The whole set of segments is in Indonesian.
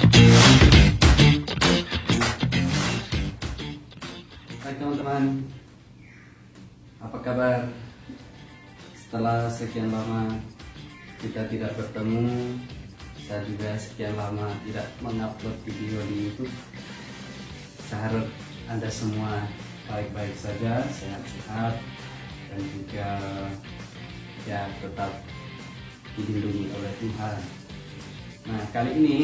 Hai teman-teman, apa kabar? Setelah sekian lama kita tidak bertemu, saya juga sekian lama tidak mengupload video di YouTube. Saya harap Anda semua baik-baik saja, sehat-sehat, dan juga ya tetap dilindungi oleh Tuhan. Nah, kali ini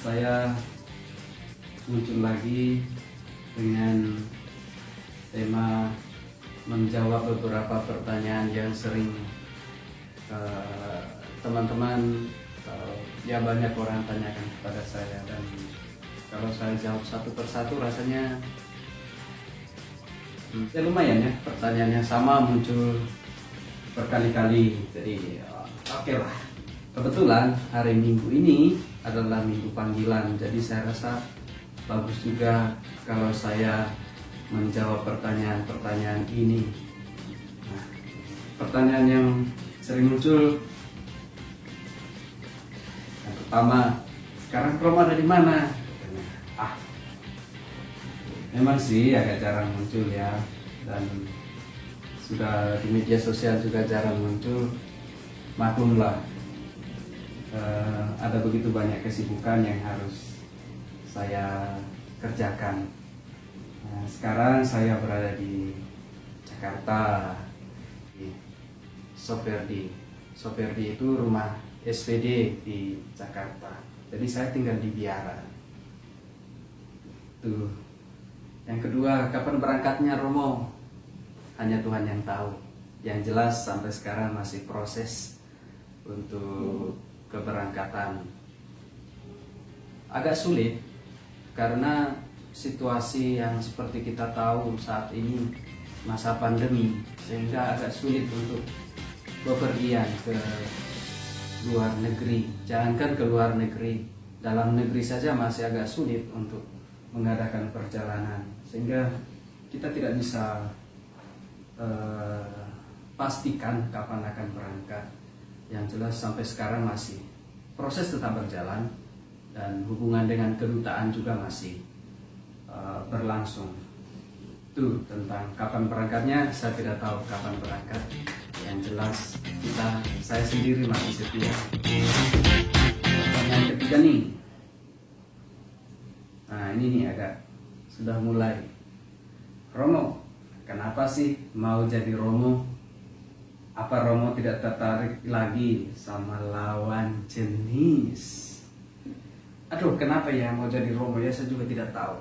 saya muncul lagi dengan tema menjawab beberapa pertanyaan yang sering teman-teman ya banyak orang tanyakan kepada saya, dan kalau saya jawab satu persatu rasanya ya lumayan ya, pertanyaannya sama muncul berkali-kali. Jadi oke lah, kebetulan hari Minggu ini adalah minggu panggilan, jadi saya rasa bagus juga kalau saya menjawab pertanyaan-pertanyaan ini. Nah, pertanyaan yang sering muncul yang pertama, sekarang Romo ada di mana? Memang sih agak jarang muncul ya, dan sudah di media sosial juga jarang muncul. Maklumlah, ada begitu banyak kesibukan yang harus saya kerjakan. Nah, sekarang saya berada di Jakarta, di Soperdi. Soperdi itu rumah SVD di Jakarta. Jadi saya tinggal di Biara. Tuh. Yang kedua, kapan berangkatnya Romo? Hanya Tuhan yang tahu. Yang jelas sampai sekarang masih proses untuk keberangkatan. Agak sulit karena situasi yang seperti kita tahu saat ini masa pandemi, sehingga agak sulit untuk bepergian ke luar negeri. Jangankan ke luar negeri, dalam negeri saja masih agak sulit untuk mengadakan perjalanan, sehingga kita tidak bisa pastikan kapan akan berangkat. Yang jelas sampai sekarang masih proses tetap berjalan, dan hubungan dengan kedutaan juga masih berlangsung. Itu tentang kapan berangkatnya, saya tidak tahu kapan berangkat. Yang jelas saya sendiri masih setia. Pertanyaan ketiga nih. Nah, ini nih agak sudah mulai. Romo, kenapa sih mau jadi Romo? Apa Romo tidak tertarik lagi sama lawan jenis? Aduh, kenapa ya mau jadi Romo ya? Saya juga tidak tahu.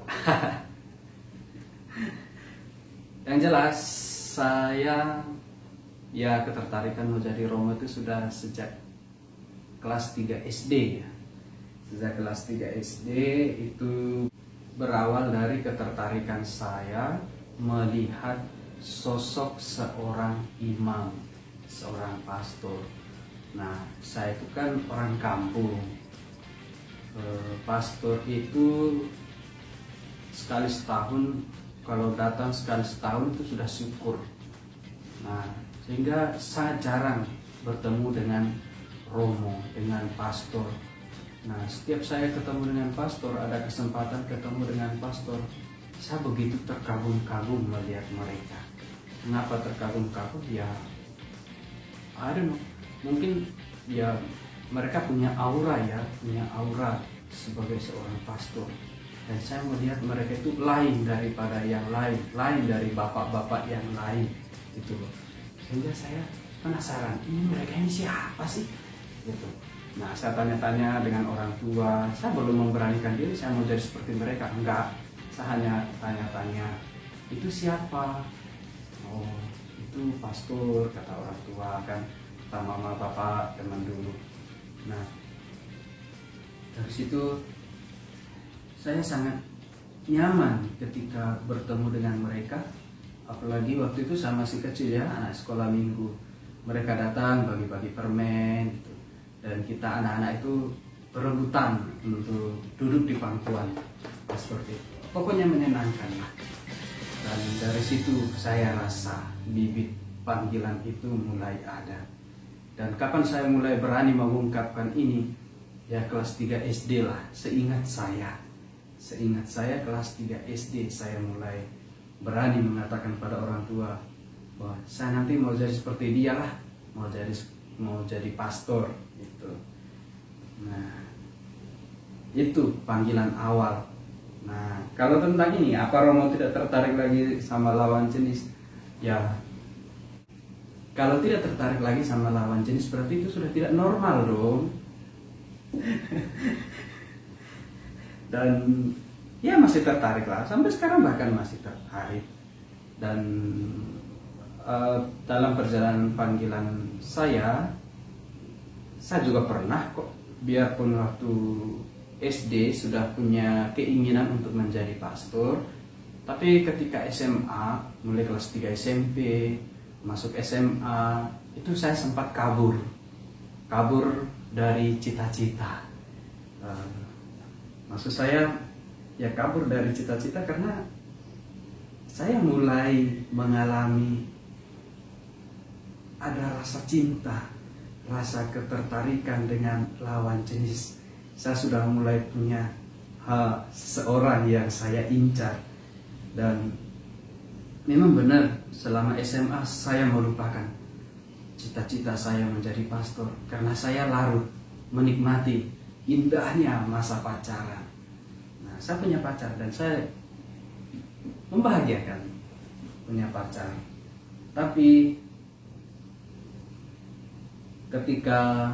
Yang jelas saya ya ketertarikan mau jadi Romo itu sudah sejak kelas 3 SD ya. Sejak kelas 3 SD itu berawal dari ketertarikan saya melihat sosok seorang imam, seorang pastor. Nah, saya itu kan orang kampung. Pastor itu sekali setahun, kalau datang sekali setahun itu sudah syukur. Nah, sehingga saya jarang bertemu dengan Romo, dengan pastor. Nah, setiap saya ketemu dengan pastor, ada kesempatan ketemu dengan pastor, saya begitu terkagum-kagum melihat mereka. Kenapa terkagum-kagum? Ya, I don't know, mungkin ya mereka punya aura sebagai seorang pastor. Dan saya melihat mereka itu lain daripada yang lain dari bapak-bapak yang lain gitu loh. Sehingga saya penasaran, mereka ini siapa sih? Gitu. Nah, saya tanya-tanya dengan orang tua. Saya belum memberanikan diri saya mau jadi seperti mereka. Enggak, saya hanya tanya-tanya, itu siapa? Oh, itu pastor, kata orang tua kan, kata mama bapak teman dulu. Nah, dari situ saya sangat nyaman ketika bertemu dengan mereka. Apalagi waktu itu saya masih kecil ya, anak sekolah minggu. Mereka datang bagi-bagi permen gitu. Dan kita anak-anak itu berebutan untuk duduk di pangkuan seperti itu. Pokoknya menyenangkan lah. Dan dari situ saya rasa bibit panggilan itu mulai ada. Dan kapan saya mulai berani mengungkapkan ini? ya kelas 3 SD lah, seingat saya. Seingat saya kelas 3 SD saya mulai berani mengatakan pada orang tua bahwa saya nanti mau jadi seperti dia lah, mau jadi pastor gitu. Nah, itu panggilan awal. Nah, kalau tentang ini, apa Romo tidak tertarik lagi sama lawan jenis? Ya, kalau tidak tertarik lagi sama lawan jenis berarti itu sudah tidak normal dong. Dan ya masih tertarik lah, sampai sekarang bahkan masih tertarik. Dan dalam perjalanan panggilan saya juga pernah kok, biarpun waktu SD sudah punya keinginan untuk menjadi pastor, tapi ketika SMA, mulai kelas 3 SMP, masuk SMA, itu saya sempat kabur dari cita-cita. Maksud saya ya kabur dari cita-cita karena saya mulai mengalami ada rasa cinta, rasa ketertarikan dengan lawan jenis. Saya sudah mulai punya seseorang yang saya incar. Dan memang benar, selama SMA saya melupakan cita-cita saya menjadi pastor karena saya larut menikmati indahnya masa pacaran. Nah, saya punya pacar dan saya membahagiakan punya pacar. Tapi ketika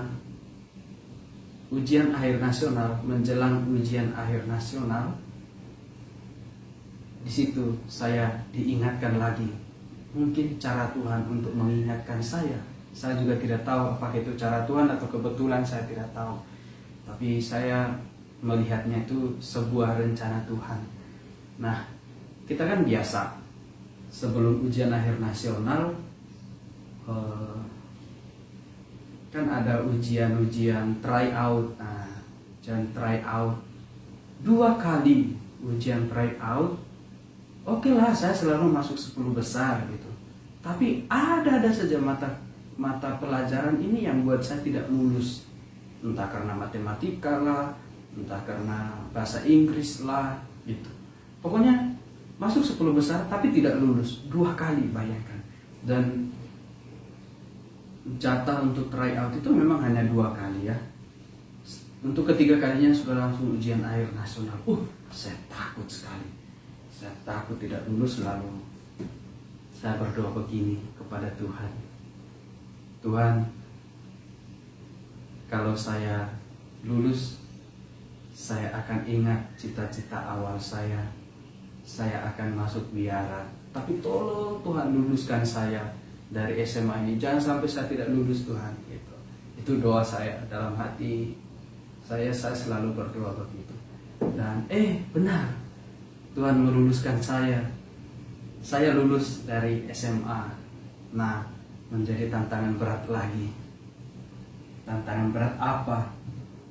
ujian akhir nasional, menjelang ujian akhir nasional, di situ saya diingatkan lagi. Mungkin cara Tuhan untuk mengingatkan saya. Saya juga tidak tahu apakah itu cara Tuhan atau kebetulan, saya tidak tahu. Tapi saya melihatnya itu sebuah rencana Tuhan. Nah, kita kan biasa sebelum ujian akhir nasional kan ada ujian tryout. Nah, ujian tryout 2 kali ujian tryout. Oke lah, saya selalu masuk 10 besar gitu. Tapi ada saja mata pelajaran ini yang buat saya tidak lulus. Entah karena matematika lah, entah karena bahasa Inggris lah gitu. Pokoknya masuk 10 besar tapi tidak lulus 2 kali, bayangkan. Dan jatah untuk tryout itu memang hanya 2 kali ya. Untuk ketiga kalinya sudah langsung ujian akhir nasional. Saya takut sekali. Saya takut tidak lulus, lalu saya berdoa begini kepada Tuhan. Tuhan, kalau saya lulus, saya akan ingat cita-cita awal saya. Saya akan masuk biara. Tapi tolong Tuhan luluskan saya dari SMA ini. Jangan sampai saya tidak lulus Tuhan. Gitu. Itu doa saya dalam hati. Saya selalu berdoa begitu. Dan benar, Tuhan meluluskan saya. Saya lulus dari SMA. Nah, menjadi tantangan berat lagi. Tantangan berat apa?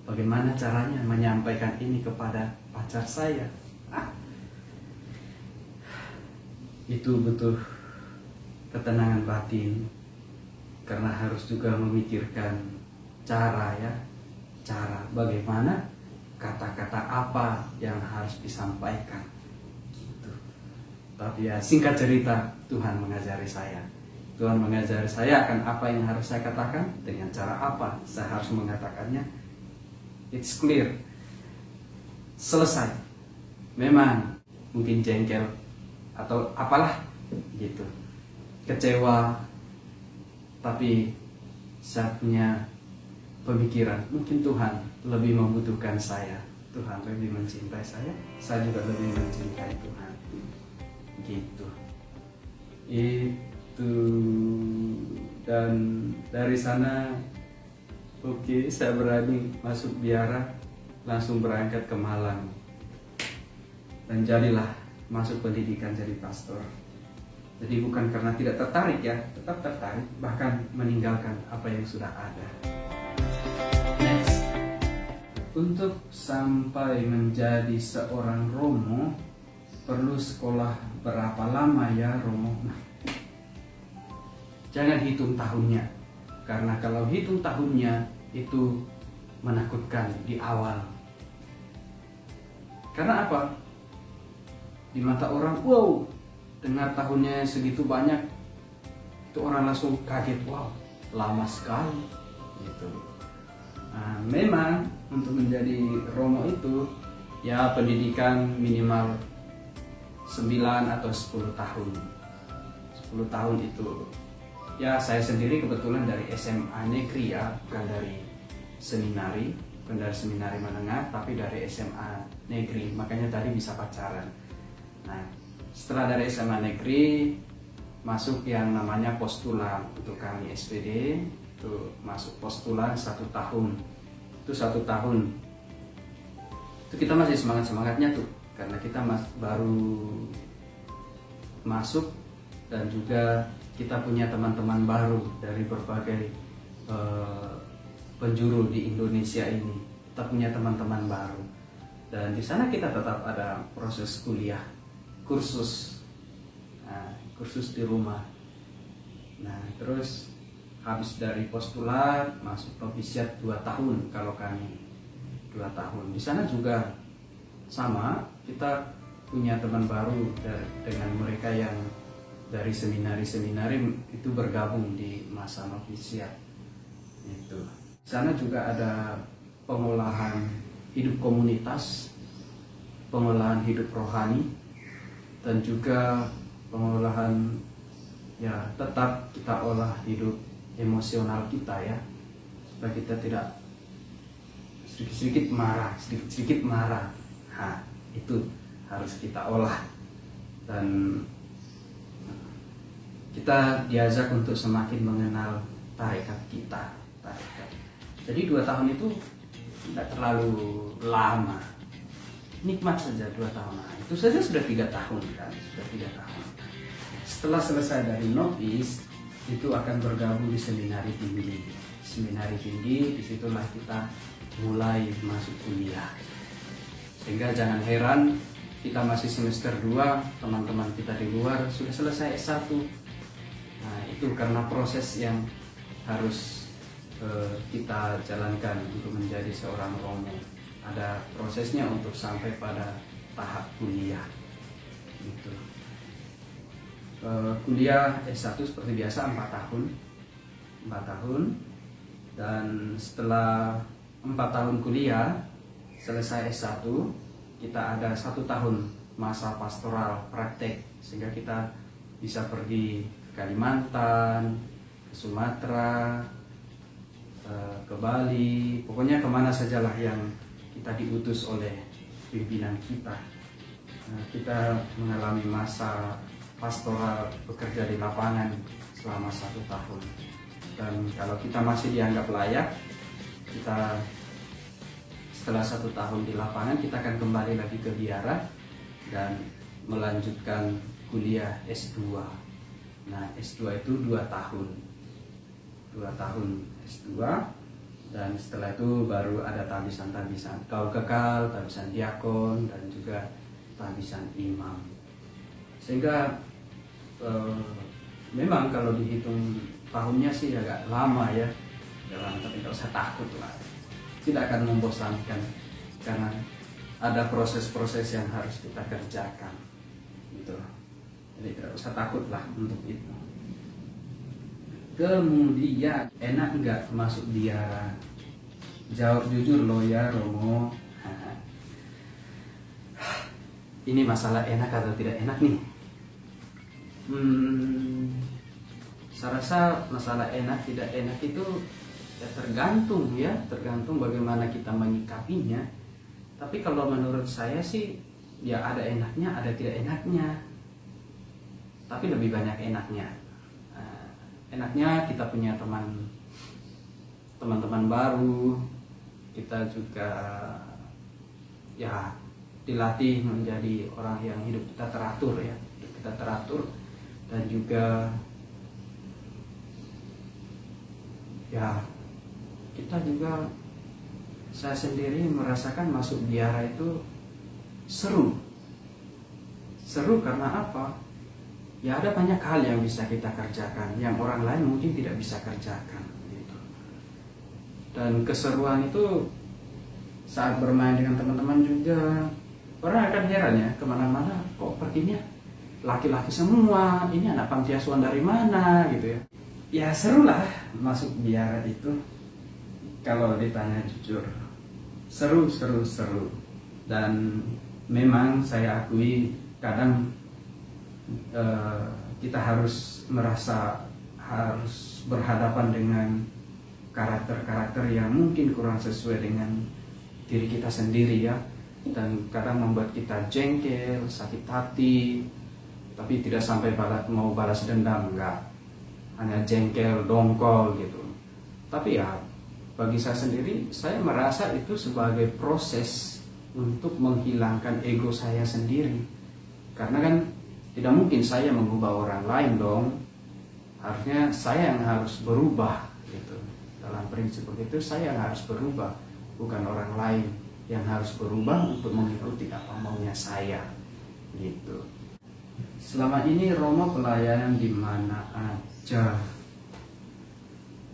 Bagaimana caranya menyampaikan ini kepada pacar saya? Itu butuh ketenangan batin. Karena harus juga memikirkan cara bagaimana, kata-kata apa yang harus disampaikan. Tapi ya singkat cerita, Tuhan mengajari saya. Tuhan mengajari saya akan apa yang harus saya katakan, dengan cara apa saya harus mengatakannya. It's clear. Selesai. Memang mungkin jengkel atau apalah gitu, kecewa, tapi saya punya pemikiran, mungkin Tuhan lebih membutuhkan saya. Tuhan lebih mencintai saya juga lebih mencintai Tuhan. Gitu. Itu, dan dari sana saya berani masuk biara, langsung berangkat ke Malang dan jadilah masuk pendidikan jadi pastor. Jadi bukan karena tidak tertarik ya, tetap tertarik, bahkan meninggalkan apa yang sudah ada. Next, untuk sampai menjadi seorang Romo perlu sekolah berapa lama ya Romo? Jangan hitung tahunnya, karena kalau hitung tahunnya itu menakutkan di awal. Karena apa? Di mata orang, wow, dengar tahunnya segitu banyak, itu orang langsung kaget, wow, lama sekali gitu. Nah, memang untuk menjadi romo itu ya pendidikan minimal 9 atau 10 tahun. 10 tahun itu ya, saya sendiri kebetulan dari SMA negeri ya, bukan dari seminari, bukan dari seminari menengah, tapi dari SMA negeri, makanya tadi bisa pacaran. Nah, setelah dari SMA negeri masuk yang namanya postulan. Untuk kami SPD itu masuk postulan 1 tahun. Itu 1 tahun itu kita masih semangatnya tuh, karena kita baru masuk dan juga kita punya teman-teman baru dari berbagai penjuru di Indonesia ini. Kita punya teman-teman baru dan di sana kita tetap ada proses kuliah, kursus di rumah. Nah, terus habis dari postulat masuk novisiat 2 tahun. Kalau kami 2 tahun di sana juga sama, kita punya teman baru dengan mereka yang dari seminari itu bergabung di masa novisiat itu. Di sana juga ada pengolahan hidup komunitas, pengolahan hidup rohani, dan juga pengolahan ya, tetap kita olah hidup emosional kita ya, supaya kita tidak sedikit-sedikit marah. Nah, itu harus kita olah, dan kita diajak untuk semakin mengenal tarekat kita. Jadi 2 tahun itu tidak terlalu lama, nikmat saja 2 tahun. Nah, itu saja sudah 3 tahun kan, sudah 3 tahun. Setelah selesai dari novis, itu akan bergabung di seminari tinggi. Seminari tinggi, disitulah kita mulai masuk kuliah. Sehingga jangan heran, kita masih semester 2, teman-teman kita di luar sudah selesai S1. Nah, itu karena proses yang harus kita jalankan untuk menjadi seorang romo. Ada prosesnya untuk sampai pada tahap kuliah gitu. Kuliah S1 seperti biasa 4 tahun, dan setelah 4 tahun kuliah selesai S1, kita ada 1 tahun masa pastoral praktek, sehingga kita bisa pergi ke Kalimantan, ke Sumatera, ke Bali, pokoknya kemana sajalah yang kita diutus oleh pimpinan kita. Nah, kita mengalami masa pastoral bekerja di lapangan selama 1 tahun, dan kalau kita masih dianggap layak, kita setelah 1 tahun di lapangan kita akan kembali lagi ke biara dan melanjutkan kuliah S2. Nah, S2 itu 2 tahun S2, dan setelah itu baru ada tabisan kaul kekal, tabisan diakon, dan juga tabisan imam. Sehingga memang kalau dihitung tahunnya sih agak lama ya, tapi tidak usah takut lah, tidak akan membosankan karena ada proses-proses yang harus kita kerjakan gitu. Jadi tidak usah takut lah untuk itu. Kemudian, enak nggak masuk biara? Jawab jujur loh ya Romo. Ini masalah enak atau tidak enak nih. Saya rasa masalah enak tidak enak itu ya tergantung bagaimana kita menyikapinya. Tapi kalau menurut saya sih ya ada enaknya, ada tidak enaknya. Tapi lebih banyak enaknya. Enaknya kita punya teman-teman baru, kita juga ya dilatih menjadi orang yang hidup kita teratur, dan juga ya kita juga, saya sendiri merasakan masuk biara itu seru karena apa? Ya ada banyak hal yang bisa kita kerjakan yang orang lain mungkin tidak bisa kerjakan gitu. Dan keseruan itu saat bermain dengan teman-teman juga. Orang akan heran ya, kemana-mana kok perginya laki-laki semua, ini anak panti asuhan dari mana gitu ya. Ya seru lah masuk biara itu, kalau ditanya jujur. Seru. Dan memang saya akui kadang kita harus berhadapan dengan karakter-karakter yang mungkin kurang sesuai dengan diri kita sendiri ya, dan kadang membuat kita jengkel, sakit hati, tapi tidak sampai mau balas dendam, enggak, hanya jengkel, dongkol gitu. Tapi ya bagi saya sendiri, saya merasa itu sebagai proses untuk menghilangkan ego saya sendiri, karena kan tidak mungkin saya mengubah orang lain dong, harusnya saya yang harus berubah gitu. Dalam prinsip begitu, saya yang harus berubah, bukan orang lain yang harus berubah untuk mengikuti apa maunya saya gitu. Selama ini Romo pelayanan di mana aja.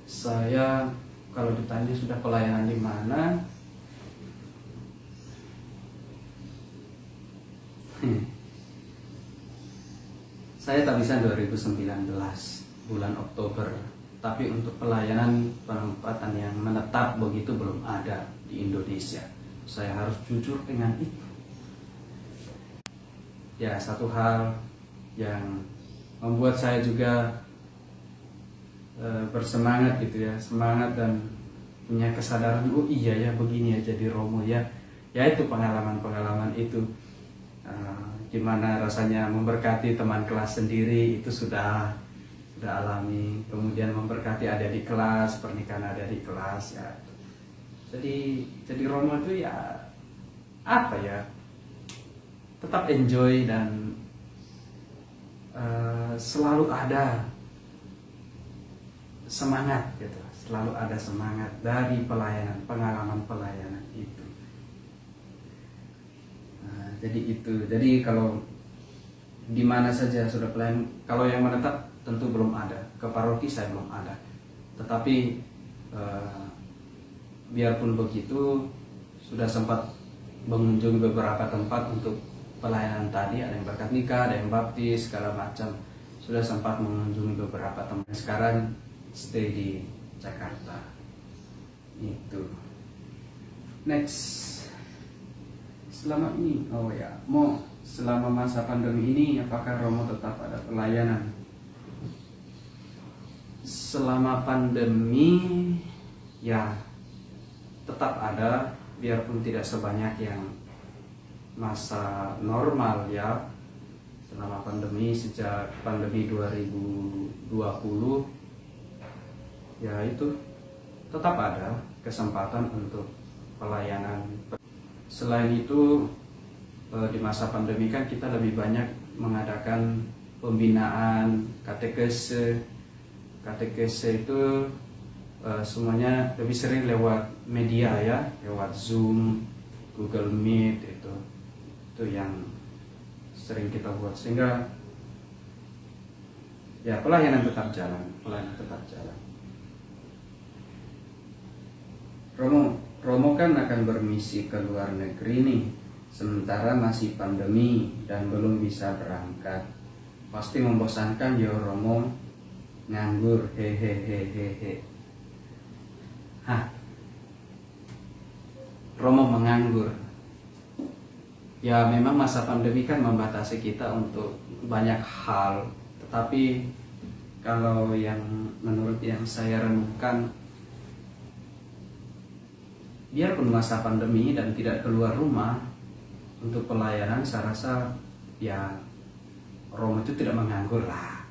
Saya kalau ditanya sudah pelayanan di mana, saya tak bisa 2019 bulan Oktober, tapi untuk pelayanan penempatan yang menetap begitu belum ada di Indonesia. Saya harus jujur dengan itu. Ya, satu hal yang membuat saya juga bersemangat gitu ya, semangat dan punya kesadaran, oh iya ya begini ya jadi Romo ya. Ya itu pengalaman-pengalaman itu, gimana rasanya memberkati teman kelas sendiri itu sudah alami. Kemudian memberkati adik-adik kelas, pernikahan adik-adik kelas ya. Jadi Romo itu ya apa ya, tetap enjoy dan selalu ada semangat gitu, selalu ada semangat dari pelayanan, pengalaman pelayanan itu. Jadi kalau di mana saja sudah pelayan, kalau yang menetap tentu belum ada, ke paroki saya belum ada, tetapi biarpun begitu sudah sempat mengunjungi beberapa tempat untuk pelayanan tadi, ada yang berkat nikah, ada yang baptis, segala macam. Sudah sempat mengunjungi beberapa tempat. Sekarang stay di Jakarta. Itu. Next. Selama ini, selama masa pandemi ini apakah Romo tetap ada pelayanan? Selama pandemi ya tetap ada, biarpun tidak sebanyak yang masa normal ya. Selama pandemi, sejak pandemi 2020 ya itu tetap ada kesempatan untuk pelayanan. Selain itu di masa pandemi kan kita lebih banyak mengadakan pembinaan katekese. Katekese itu semuanya lebih sering lewat media ya, lewat Zoom, Google Meet, itu yang sering kita buat, sehingga ya pelayanan tetap jalan. Romo kan akan bermisi ke luar negeri nih, sementara masih pandemi dan belum bisa berangkat. Pasti membosankan ya Romo, nganggur hehehehehe. Romo menganggur. Ya memang masa pandemi kan membatasi kita untuk banyak hal, tetapi kalau yang menurut yang saya renungkan, biarpun masa pandemi dan tidak keluar rumah untuk pelayanan, saya rasa ya Romo itu tidak menganggur lah,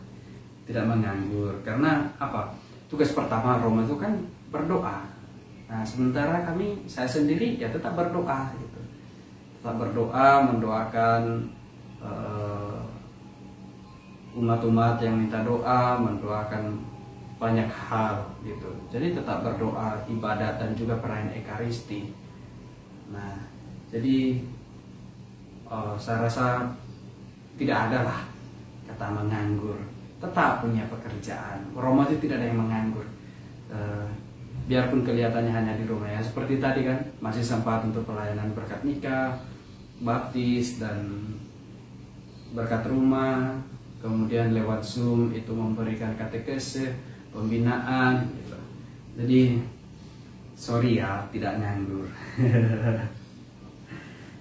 tidak menganggur. Karena apa? Tugas pertama Romo itu kan berdoa. Nah sementara saya sendiri ya tetap berdoa gitu. Tetap berdoa, mendoakan umat-umat yang minta doa, mendoakan banyak hal gitu. Jadi tetap berdoa, ibadat, dan juga perayaan Ekaristi. Nah, jadi saya rasa tidak ada lah kata menganggur. Tetap punya pekerjaan. Romo itu tidak ada yang menganggur. biarpun kelihatannya hanya di rumah ya, seperti tadi kan masih sempat untuk pelayanan berkat nikah, baptis, dan berkat rumah, kemudian lewat Zoom itu memberikan katekese, pembinaan gitu. Jadi sorry ya, tidak nganggur.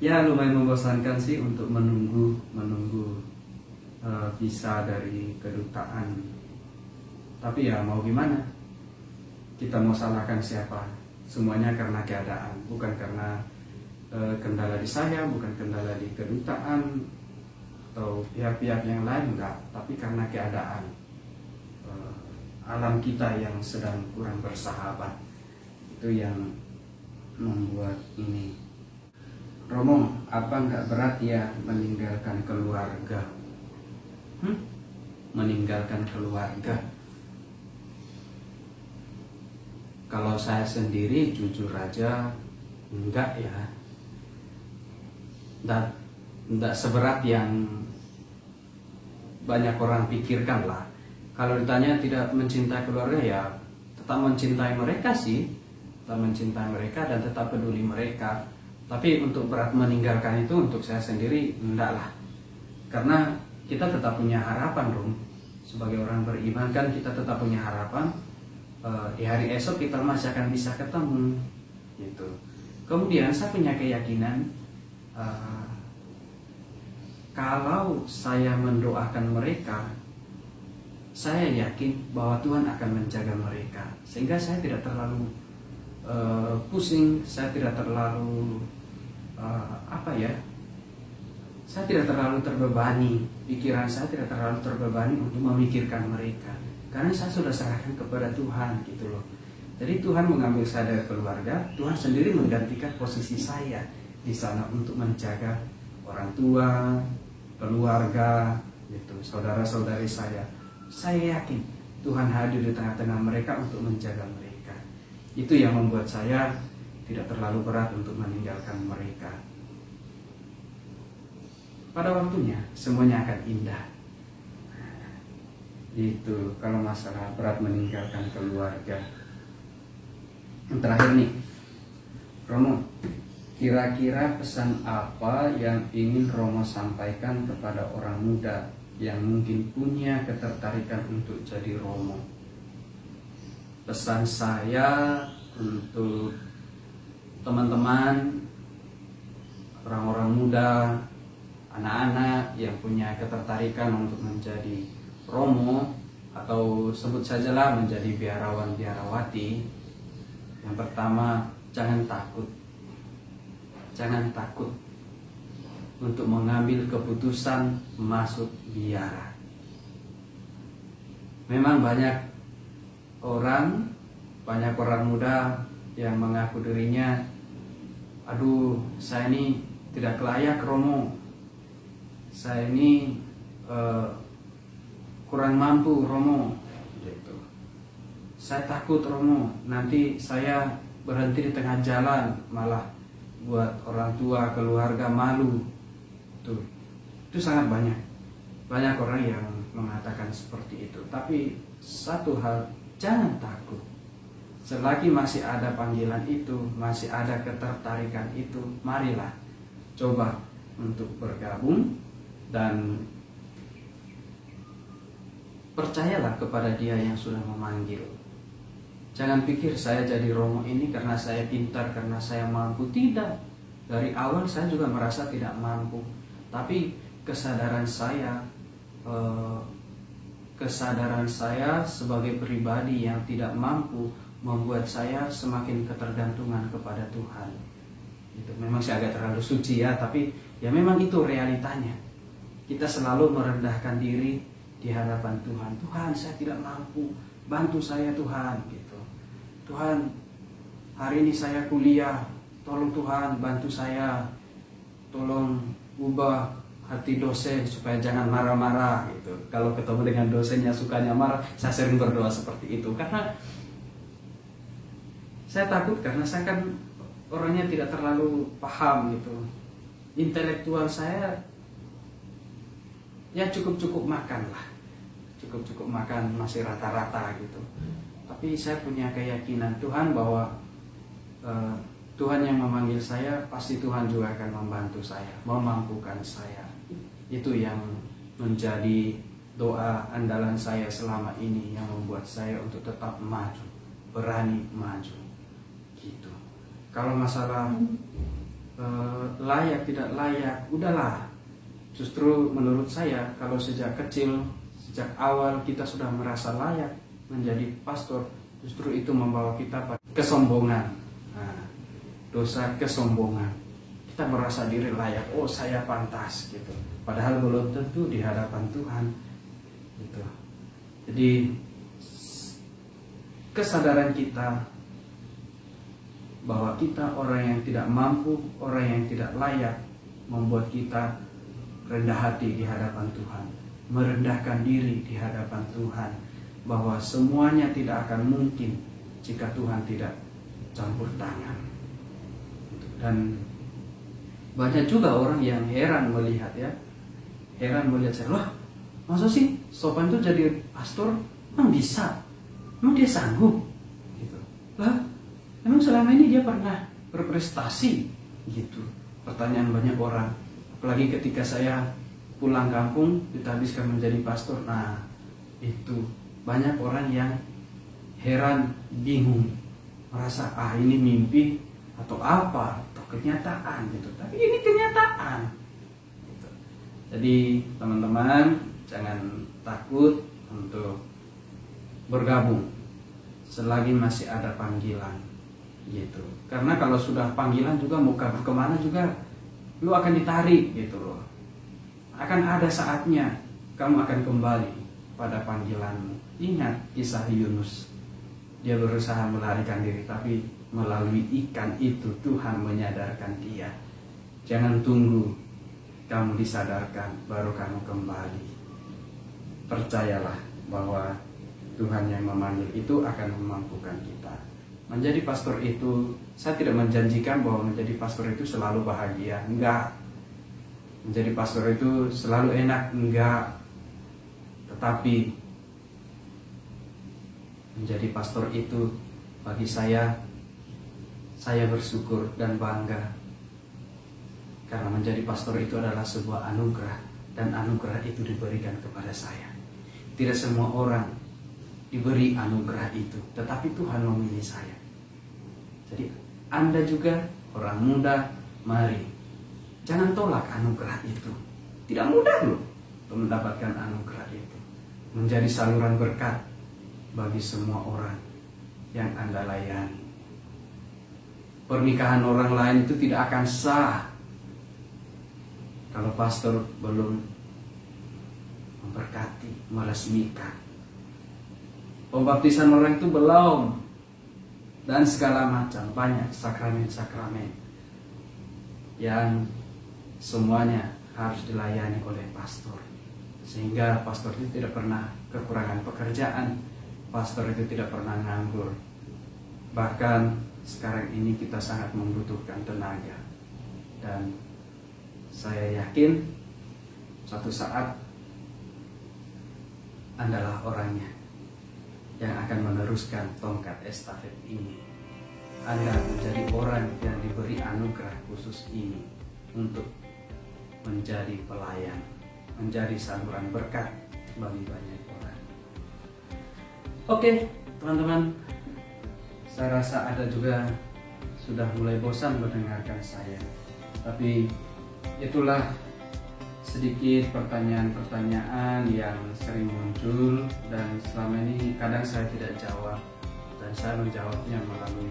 Ya lumayan membosankan sih untuk menunggu visa dari kedutaan. Tapi ya mau gimana? Kita mau salahkan siapa? Semuanya karena keadaan, bukan karena kendala di saya, bukan kendala di kedutaan atau pihak-pihak yang lain, enggak. Tapi karena keadaan alam kita yang sedang kurang bersahabat, itu yang membuat ini. Romo, apa nggak berat ya meninggalkan keluarga? Meninggalkan keluarga. Kalau saya sendiri jujur aja enggak ya. Enggak seberat yang banyak orang pikirkan lah. Kalau ditanya tidak mencintai keluarga ya tetap mencintai mereka sih. Tetap mencintai mereka dan tetap peduli mereka. Tapi untuk berat meninggalkan itu untuk saya sendiri enggak lah. Karena kita tetap punya harapan, Rum. Sebagai orang beriman kan kita tetap punya harapan di hari esok kita masih akan bisa ketemu gitu. Kemudian saya punya keyakinan kalau saya mendoakan mereka, saya yakin bahwa Tuhan akan menjaga mereka. Sehingga saya tidak terlalu pusing, saya tidak terlalu saya tidak terlalu terbebani, pikiran saya tidak terlalu terbebani untuk memikirkan mereka, karena saya sudah serahkan kepada Tuhan gitu loh. Jadi Tuhan mengambil saya dari keluarga, Tuhan sendiri menggantikan posisi saya di sana untuk menjaga orang tua, keluarga, gitu, saudara-saudari saya. Saya yakin Tuhan hadir di tengah-tengah mereka untuk menjaga mereka. Itu yang membuat saya tidak terlalu berat untuk meninggalkan mereka. Pada waktunya semuanya akan indah. Itu kalau masalah berat meninggalkan keluarga. Yang terakhir nih, Romo, kira-kira pesan apa yang ingin Romo sampaikan kepada orang muda yang mungkin punya ketertarikan untuk jadi Romo? Pesan saya untuk teman-teman, orang-orang muda, anak-anak yang punya ketertarikan untuk menjadi Romo, atau sebut sajalah menjadi biarawan biarawati. Yang pertama, jangan takut. Jangan takut untuk mengambil keputusan masuk biara. Memang banyak orang muda yang mengaku dirinya, aduh saya ini tidak layak Romo, saya ini kurang mampu Romo, gitu. Saya takut Romo, nanti saya berhenti di tengah jalan, malah buat orang tua, keluarga malu. Itu sangat banyak orang yang mengatakan seperti itu. Tapi satu hal, jangan takut. Selagi masih ada panggilan itu, masih ada ketertarikan itu, marilah coba untuk bergabung dan percayalah kepada Dia yang sudah memanggil. Jangan pikir saya jadi Romo ini karena saya pintar, karena saya mampu. Tidak. Dari awal saya juga merasa tidak mampu. Tapi kesadaran saya sebagai pribadi yang tidak mampu membuat saya semakin ketergantungan kepada Tuhan. Itu memang saya agak terlalu suci ya, tapi ya memang itu realitanya. Kita selalu merendahkan diri di hadapan Tuhan. Tuhan, saya tidak mampu, bantu saya Tuhan, gitu. Tuhan, hari ini saya kuliah, tolong Tuhan bantu saya, tolong ubah hati dosen supaya jangan marah-marah, gitu. Kalau ketemu dengan dosennya sukanya marah, saya sering berdoa seperti itu karena saya takut, karena saya kan orangnya tidak terlalu paham gitu. Intelektual saya ya cukup makan lah, cukup makan, masih rata-rata gitu. Tapi saya punya keyakinan Tuhan bahwa Tuhan yang memanggil saya, pasti Tuhan juga akan membantu saya, memampukan saya. Itu yang menjadi doa andalan saya selama ini, yang membuat saya untuk tetap maju, berani maju gitu. Kalau masalah layak tidak layak, udahlah. Justru menurut saya, kalau sejak kecil, sejak awal kita sudah merasa layak menjadi pastor, justru itu membawa kita pada kesombongan. Nah, dosa kesombongan. Kita merasa diri layak, oh saya pantas gitu. Padahal belum tentu di hadapan Tuhan gitu. Jadi kesadaran kita bahwa kita orang yang tidak mampu, orang yang tidak layak, membuat kita rendah hati di hadapan Tuhan, merendahkan diri di hadapan Tuhan, bahwa semuanya tidak akan mungkin jika Tuhan tidak campur tangan. Dan banyak juga orang yang heran melihat saya, wah masa sih Sophan tuh jadi pastor, emang bisa, emang dia sanggup gitu. Lah emang selama ini dia pernah berprestasi gitu. Pertanyaan banyak orang. Apalagi ketika saya pulang kampung ditabiskan menjadi pastor. Nah itu banyak orang yang heran, bingung, merasa ini mimpi atau apa, atau kenyataan gitu. Tapi ini kenyataan gitu. Jadi teman-teman jangan takut untuk bergabung selagi masih ada panggilan gitu. Karena kalau sudah panggilan juga mau kabur kemana juga lu akan ditarik gitu loh. Akan ada saatnya kamu akan kembali pada panggilanmu. Ingat kisah Yunus. Dia berusaha melarikan diri, tapi melalui ikan itu Tuhan menyadarkan dia. Jangan tunggu kamu disadarkan baru kamu kembali. Percayalah bahwa Tuhan yang memanggil itu akan memampukan kita. Menjadi pastor itu, saya tidak menjanjikan bahwa menjadi pastor itu selalu bahagia, enggak. Menjadi pastor itu selalu enak, enggak. Tetapi menjadi pastor itu bagi saya bersyukur dan bangga. Karena menjadi pastor itu adalah sebuah anugerah, dan anugerah itu diberikan kepada saya. Tidak semua orang diberi anugerah itu, tetapi Tuhan memilih saya. Jadi Anda juga orang muda, mari jangan tolak anugerah itu. Tidak mudah loh untuk mendapatkan anugerah itu. Menjadi saluran berkat bagi semua orang yang Anda layani. Pernikahan orang lain itu tidak akan sah kalau pastor belum memberkati, meresmikan. Pembaptisan orang itu belum, dan segala macam banyak sakramen-sakramen yang semuanya harus dilayani oleh pastor. Sehingga pastor itu tidak pernah kekurangan pekerjaan, pastor itu tidak pernah nganggur. Bahkan sekarang ini kita sangat membutuhkan tenaga. Dan saya yakin suatu saat Andalah orangnya yang akan meneruskan tongkat estafet ini. Anda menjadi orang yang diberi anugerah khusus ini untuk menjadi pelayan, menjadi saluran berkat bagi banyak orang. Oke, teman-teman, saya rasa ada juga sudah mulai bosan mendengarkan saya. Tapi itulah sedikit pertanyaan-pertanyaan yang sering muncul, dan selama ini kadang saya tidak jawab, dan saya menjawabnya melalui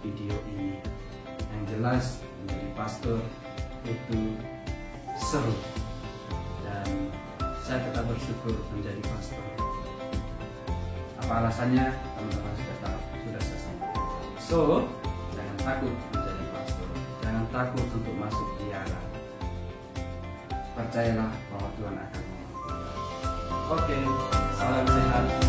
video ini. Yang jelas menjadi pastor itu seru, dan saya tetap bersyukur menjadi pastor. Apa alasannya? Teman-teman sudah tahu, sudah saya sampaikan. So, jangan takut menjadi pastor, jangan takut untuk masuk biara. Percayalah bahwa Tuhan akan membantu. Oke, salam sehat.